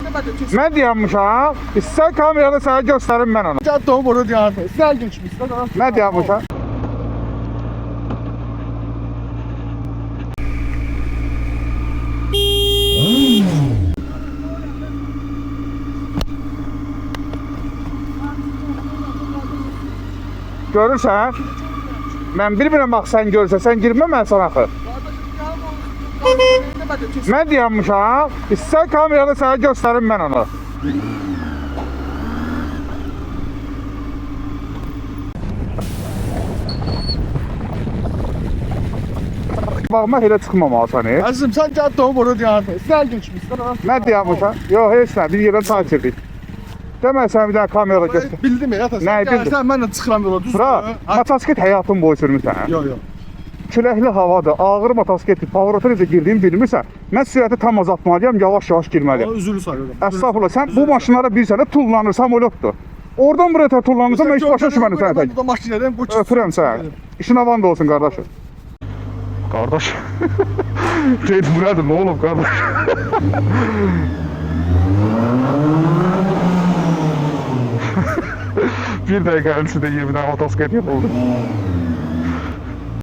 Mən dayanmışam. İstər kamerada sənə göstərim mən onu. Cadde o burada diyardı. Sizler geçmişler. Mən dayanmışam. Görürsən? Mən bilmirəm bax sən görürsən, sən girmə mən sana axı. Mən dayanmışam. İstər kamerada sənə göstərim mən onu. Baxma elə çıxmamalısan. Azizim sen cadde o burada diyardı. Sizler geçmişler. Mən dayanmışam. Yox, heç nə, bir yerdən çay çəkdik. Demək sən bir dənə kamera göstər. Bildim ya. Nə bildin? Sen ben de çıkıram yola düz. Bura, motosiklet həyatın boyu sürmüsən. Yok yok. Küləkli havadır, ağır motosiklet, pavrota necə girdiyini bilmirsən. Mən sürəti tam azaltmalıyam, yavaş-yavaş girməliyəm. O üzülü sarıyorum. Əstəğfurullah, sən bu maşınlara bilirsən də tullanırsan, o yoxdur. Oradan buraya tullanırsan, mən heç başa düşmədim sənə tək. Ben burada makineden bu Öpürəm səni. İşin avan da olsun, qardaşım. Qardaş. Deyil, bu nədir, nə olub, qardaş? Bir dəqiqənin içində 20 dənə motosiklet yapıldı.